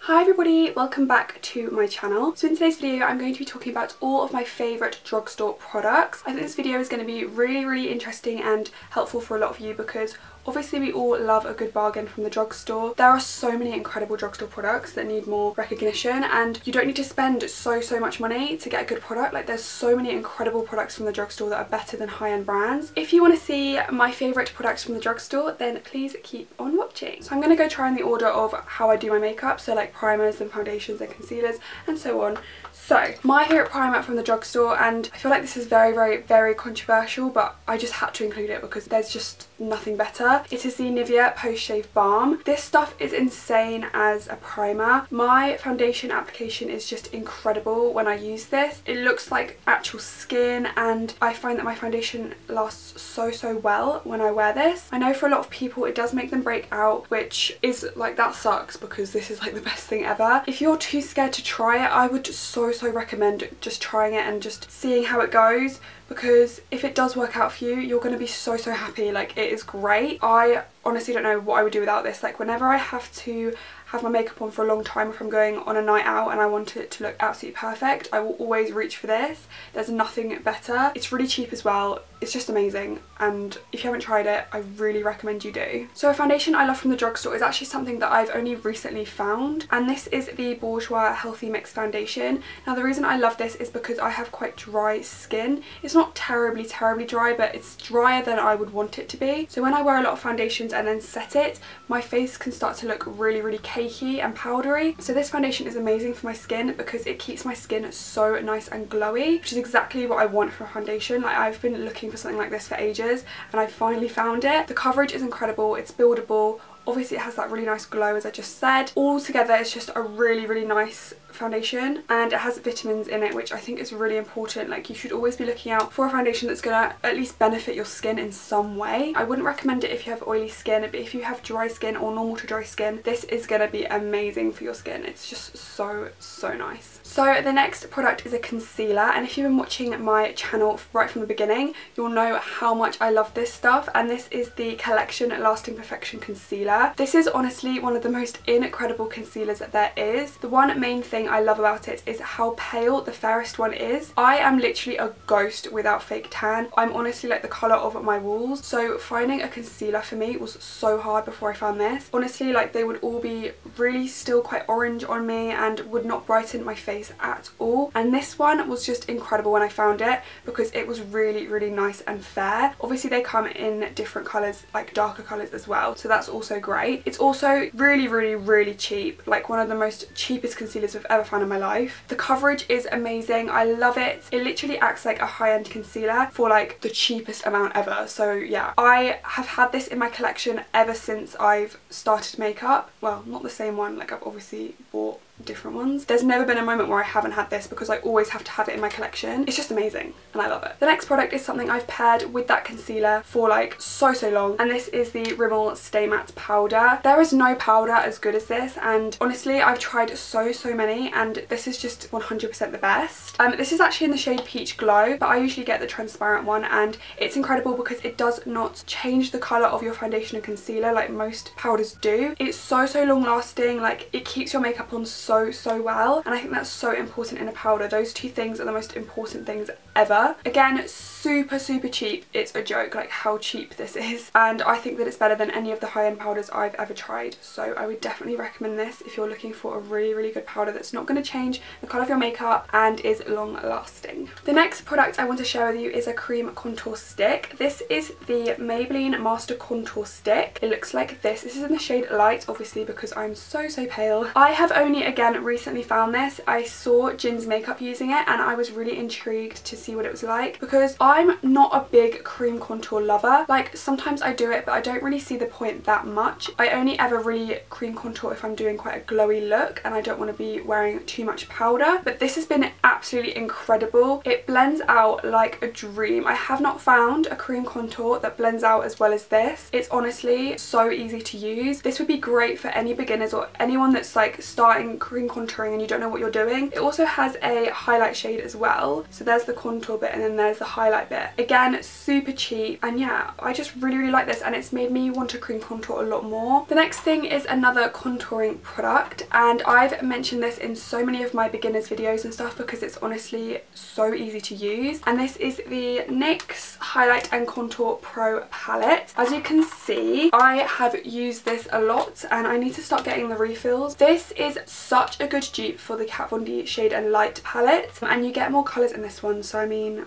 Hi everybody, welcome back to my channel. So in today's video I'm going to be talking about all of my favourite drugstore products. I think this video is going to be really interesting and helpful for a lot of you because obviously we all love a good bargain from the drugstore. There are so many incredible drugstore products that need more recognition, and you don't need to spend so much money to get a good product. Like, there's so many incredible products from the drugstore that are better than high-end brands. If you want to see my favourite products from the drugstore, then please keep on watching. So I'm going to go try in the order of how I do my makeup, so like primers and foundations and concealers and so on. So my favourite primer from the drugstore, and I feel like this is very controversial, but I just had to include it because there's just nothing better. It is the Nivea Post Shave Balm. This stuff is insane as a primer. My foundation application is just incredible when I use this. It looks like actual skin, and I find that my foundation lasts so well when I wear this. I know for a lot of people it does make them break out, which is like, that sucks because this is like the best thing ever. If you're too scared to try it, I would so recommend just trying it and just seeing how it goes, because if it does work out for you, you're going to be so happy. Like, it is great. I honestly don't know what I would do without this. Like, whenever I have to have my makeup on for a long time, if I'm going on a night out and I want it to look absolutely perfect, I will always reach for this. There's nothing better. It's really cheap as well. It's just amazing, and if you haven't tried it, I really recommend you do. So a foundation I love from the drugstore is actually something that I've only recently found, and this is the Bourjois Healthy Mix Foundation. Now the reason I love this is because I have quite dry skin. It's not terribly dry, but it's drier than I would want it to be. So when I wear a lot of foundations and then set it, my face can start to look really cakey and powdery. So this foundation is amazing for my skin because it keeps my skin so nice and glowy, which is exactly what I want from a foundation. Like, I've been looking for something like this for ages and I finally found it. The coverage is incredible, it's buildable. Obviously it has that really nice glow, as I just said. All together it's just a really nice foundation, and it has vitamins in it, which I think is really important. Like, you should always be looking out for a foundation that's gonna at least benefit your skin in some way. I wouldn't recommend it if you have oily skin, but if you have dry skin or normal to dry skin, this is gonna be amazing for your skin. It's just so nice. So the next product is a concealer, and if you've been watching my channel right from the beginning, you'll know how much I love this stuff, and this is the Collection Lasting Perfection Concealer. This is honestly one of the most incredible concealers that there is. The one main thing I love about it is how pale the fairest one is. I am literally a ghost without fake tan. I'm honestly like the colour of my walls, so finding a concealer for me was so hard before I found this. Honestly, like, they would all be really still quite orange on me and would not brighten my face at all, and this one was just incredible when I found it because it was really nice and fair. Obviously they come in different colours, like darker colours as well, so that's also great. It's also really cheap, like one of the most cheapest concealers I've ever found in my life. The coverage is amazing, I love it. It literally acts like a high-end concealer for like the cheapest amount ever. So yeah, I have had this in my collection ever since I've started makeup. Well, not the same one, like I've obviously bought different ones. There's never been a moment where I haven't had this because I always have to have it in my collection. It's just amazing and I love it. The next product is something I've paired with that concealer for like so long, and this is the Rimmel Stay Matte Powder. There is no powder as good as this, and honestly I've tried so many, and this is just 100% the best. This is actually in the shade Peach Glow, but I usually get the transparent one, and it's incredible because it does not change the colour of your foundation and concealer like most powders do. It's so long lasting, like it keeps your makeup on so well, and I think that's so important in a powder. Those two things are the most important things ever. Again, super cheap. It's a joke like how cheap this is, and I think that it's better than any of the high-end powders I've ever tried. So I would definitely recommend this if you're looking for a really good powder that's not going to change the colour of your makeup and is long lasting. The next product I want to share with you is a cream contour stick. This is the Maybelline Master Contour Stick. It looks like this. This is in the shade Light, obviously because I'm so pale. I have only again recently found this. I saw Jin's Makeup using it and I was really intrigued to see what it was like, because I'm not a big cream contour lover. Like, sometimes I do it, but I don't really see the point that much. I only ever really cream contour if I'm doing quite a glowy look and I don't want to be wearing too much powder. But this has been absolutely incredible. It blends out like a dream. I have not found a cream contour that blends out as well as this. It's honestly so easy to use. This would be great for any beginners or anyone that's like starting cream contouring and you don't know what you're doing. It also has a highlight shade as well. So there's the contour bit and then there's the highlight bit. Again, super cheap, and yeah, I just really like this, and it's made me want to cream contour a lot more. The next thing is another contouring product, and I've mentioned this in so many of my beginners videos and stuff because it's honestly so easy to use, and this is the NYX Highlight and Contour Pro palette. As you can see, I have used this a lot and I need to start getting the refills. This is such a good dupe for the Kat Von D Shade and Light palette, and you get more colours in this one, so I mean,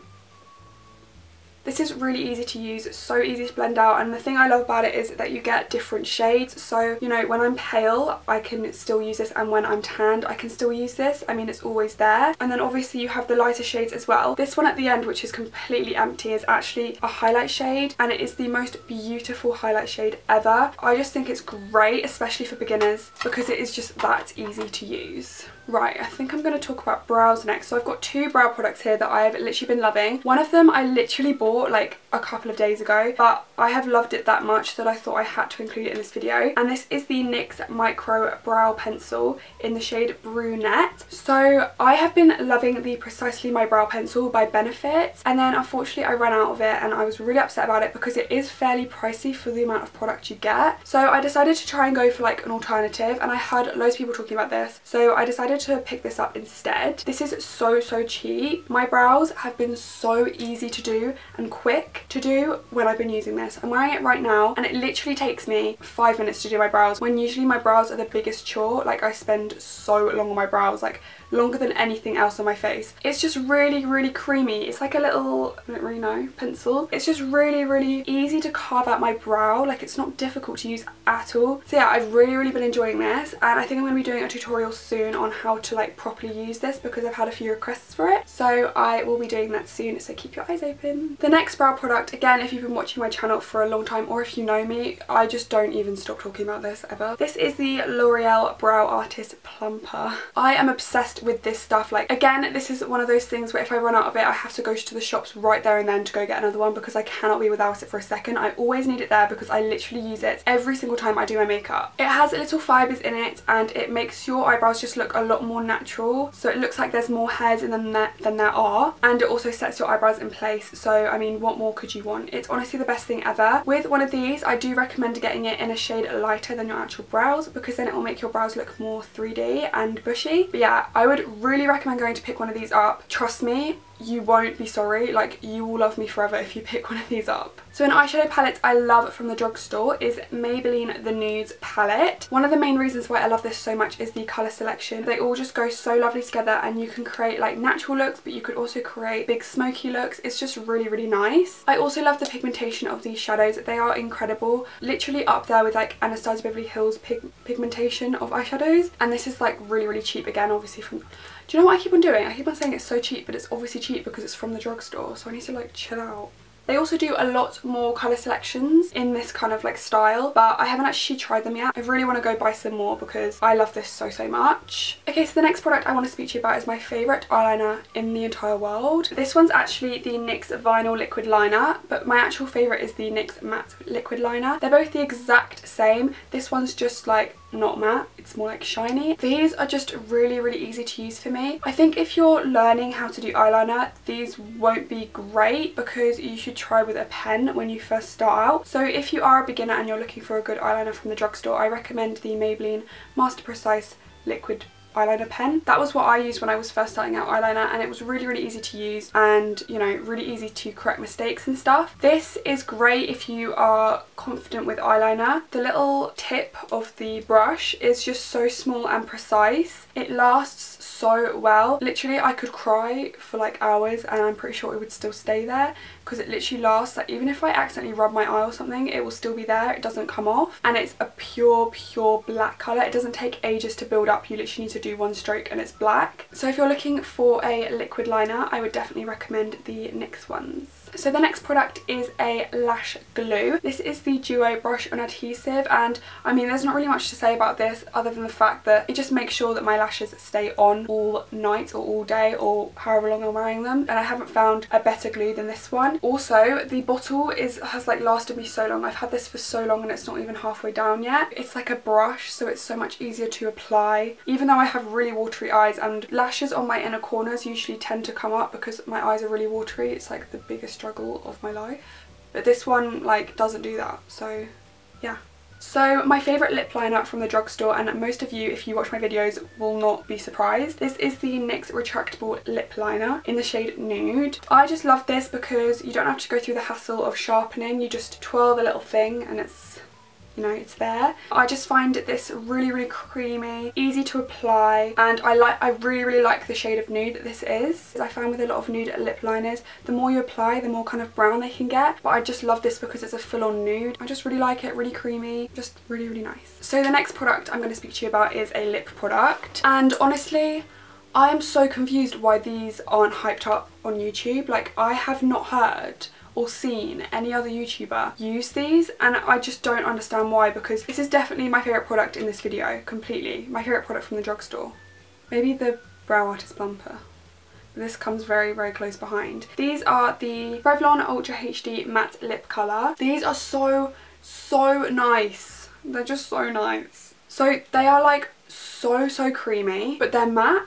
this is really easy to use, so easy to blend out, and the thing I love about it is that you get different shades. So, you know, when I'm pale I can still use this, and when I'm tanned I can still use this. I mean, it's always there. And then obviously you have the lighter shades as well. This one at the end, which is completely empty, is actually a highlight shade, and it is the most beautiful highlight shade ever. I just think it's great, especially for beginners, because it is just that easy to use. Right, I think I'm going to talk about brows next. So I've got two brow products here that I've literally been loving. One of them I literally bought like a couple of days ago, but I have loved it that much that I thought I had to include it in this video. And this is the NYX Micro Brow Pencil in the shade Brunette. So I have been loving the Precisely My Brow Pencil by Benefit, and then unfortunately I ran out of it and I was really upset about it because it is fairly pricey for the amount of product you get. So I decided to try and go for like an alternative, and I heard loads of people talking about this, so I decided to pick this up instead. This is so cheap. My brows have been so easy to do and quick to do when I've been using this. I'm wearing it right now and it literally takes me 5 minutes to do my brows, when usually my brows are the biggest chore. Like, I spend so long on my brows, like longer than anything else on my face. It's just really creamy. It's like a little, I don't really know, pencil. It's just really easy to carve out my brow. Like, it's not difficult to use at all. So yeah, I've really been enjoying this, and I think I'm going to be doing a tutorial soon on how to like properly use this because I've had a few requests for it. So I will be doing that soon, so keep your eyes open. The next brow product, again, if you've been watching my channel for a long time or if you know me, I just don't even stop talking about this ever. This is the L'Oreal Brow Artist Plumper. I am obsessed with this stuff. Like, again, this is one of those things where if I run out of it I have to go to the shops right there and then to go get another one because I cannot be without it for a second. I always need it there because I literally use it every single time I do my makeup. It has little fibres in it and it makes your eyebrows just look a lot more natural, so it looks like there's more hairs in them than there are, and it also sets your eyebrows in place. So I mean, what more could you want? It's honestly the best thing ever. With one of these I do recommend getting it in a shade lighter than your actual brows because then it will make your brows look more 3D and bushy. But yeah, I would really recommend going to pick one of these up. Trust me, you won't be sorry. Like, you will love me forever if you pick one of these up. So an eyeshadow palette I love from the drugstore is Maybelline the Nudes palette. One of the main reasons why I love this so much is the colour selection. They all just go so lovely together, and you can create like natural looks, but you could also create big smoky looks. It's just really nice. I also love the pigmentation of these shadows. They are incredible. Literally up there with like Anastasia Beverly Hills pigmentation of eyeshadows. And this is like really cheap, again, obviously from... Do you know what I keep on doing? I keep on saying it's so cheap, but it's obviously cheap because it's from the drugstore, so I need to like chill out. They also do a lot more colour selections in this kind of like style, but I haven't actually tried them yet. I really want to go buy some more because I love this so much. Okay, so the next product I want to speak to you about is my favourite eyeliner in the entire world. This one's actually the NYX Vinyl Liquid Liner, but my actual favourite is the NYX Matte Liquid Liner. They're both the exact same. This one's just like not matte, it's more like shiny. These are just really easy to use for me. I think if you're learning how to do eyeliner, these won't be great because you should try with a pen when you first start out. So if you are a beginner and you're looking for a good eyeliner from the drugstore, I recommend the Maybelline Master Precise Liquid eyeliner pen. That was what I used when I was first starting out eyeliner, and it was really easy to use and, you know, really easy to correct mistakes and stuff. This is great if you are confident with eyeliner. The little tip of the brush is just so small and precise. It lasts so well. Literally, I could cry for like hours and I'm pretty sure it would still stay there because it literally lasts. Like, even if I accidentally rub my eye or something, it will still be there. It doesn't come off, and it's a pure black colour. It doesn't take ages to build up. You literally need to do one stroke and it's black. So if you're looking for a liquid liner, I would definitely recommend the NYX ones. So the next product is a lash glue. This is the Duo Brush On Adhesive, and I mean there's not really much to say about this other than the fact that it just makes sure that my lashes stay on all night or all day or however long I'm wearing them, and I haven't found a better glue than this one. Also, the bottle has like lasted me so long. I've had this for so long and it's not even halfway down yet. It's like a brush, so it's so much easier to apply, even though I have really watery eyes, and lashes on my inner corners usually tend to come up because my eyes are really watery. It's like the biggest struggle of my life, but this one like doesn't do that, so yeah. So my favourite lip liner from the drugstore, and most of you if you watch my videos will not be surprised, this is the NYX Retractable Lipliner in the shade Nude. I just love this because you don't have to go through the hassle of sharpening. You just twirl the little thing and it's, you know, it's there. I just find this really creamy, easy to apply, and I really like the shade of nude that this is. I found with a lot of nude lip liners, the more you apply the more kind of brown they can get, but I just love this because it's a full-on nude. I just really like it, really creamy, just really nice. So the next product I'm going to speak to you about is a lip product, and honestly I am so confused why these aren't hyped up on YouTube. Like, I have not heard or seen any other YouTuber use these, and I just don't understand why, because this is definitely my favourite product in this video, completely. My favourite product from the drugstore. Maybe the Brow Artist Plumper. This comes very close behind. These are the Revlon Ultra HD Matte Lip Colour. These are so nice. They're just so nice. So they are like so creamy, but they're matte.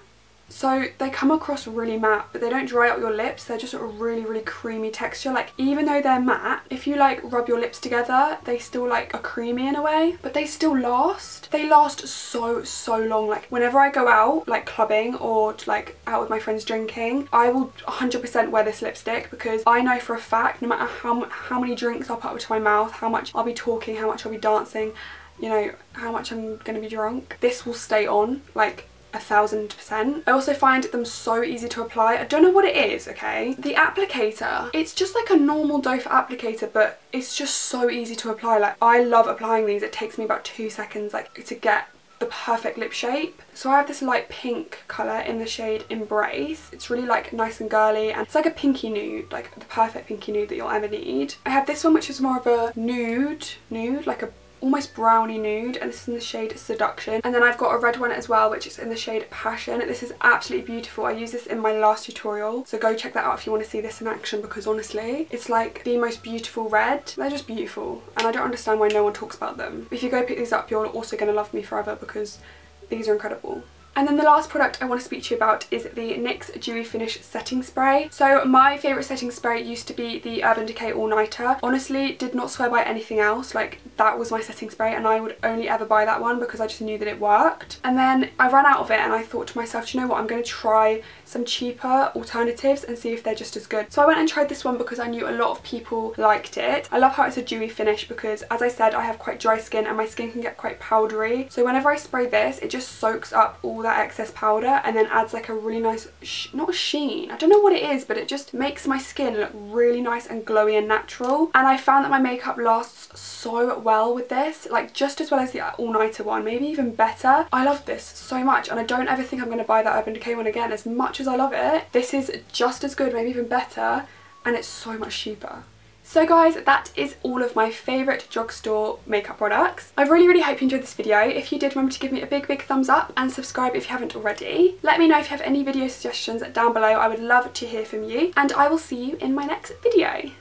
So they come across really matte, but they don't dry out your lips. They're just a really creamy texture. Like, even though they're matte, if you like rub your lips together, they still like are creamy in a way, but they still last. They last so long. Like, whenever I go out, like clubbing or like out with my friends drinking, I will 100% wear this lipstick, because I know for a fact no matter how many drinks I'll put up to my mouth, how much I'll be talking, how much I'll be dancing, you know, how much I'm gonna be drunk, this will stay on like 1000%. I also find them so easy to apply. I don't know what it is, okay? The applicator, it's just like a normal doe foot applicator, but it's just so easy to apply. Like, I love applying these. It takes me about 2 seconds like to get the perfect lip shape. So I have this light pink colour in the shade Embrace. It's really like nice and girly, and it's like a pinky nude, like the perfect pinky nude that you'll ever need. I have this one which is more of a nude, like a almost browny nude, and this is in the shade Seduction. And then I've got a red one as well, which is in the shade Passion. This is absolutely beautiful. I used this in my last tutorial, so go check that out if you want to see this in action, because honestly it's like the most beautiful red. They're just beautiful, and I don't understand why no one talks about them. If you go pick these up, you're also going to love me forever, because these are incredible. And then the last product I want to speak to you about is the NYX Dewy Finish Setting Spray. So my favourite setting spray used to be the Urban Decay All Nighter. Honestly, did not swear by anything else. Like, that was my setting spray, and I would only ever buy that one because I just knew that it worked. And then I ran out of it, and I thought to myself, do you know what, I'm going to try some cheaper alternatives and see if they're just as good. So I went and tried this one because I knew a lot of people liked it. I love how it's a dewy finish because, as I said, I have quite dry skin and my skin can get quite powdery. So whenever I spray this, it just soaks up all that excess powder and then adds like a really nice, not a sheen, I don't know what it is, but it just makes my skin look really nice and glowy and natural. And I found that my makeup lasts so well with this, like just as well as the all-nighter one, maybe even better. I love this so much, and I don't ever think I'm going to buy that Urban Decay one again. As much as I love it, this is just as good, maybe even better, and it's so much cheaper. So guys, that is all of my favourite drugstore makeup products. I really hope you enjoyed this video. If you did, remember to give me a big thumbs up and subscribe if you haven't already. Let me know if you have any video suggestions down below. I would love to hear from you, and I will see you in my next video.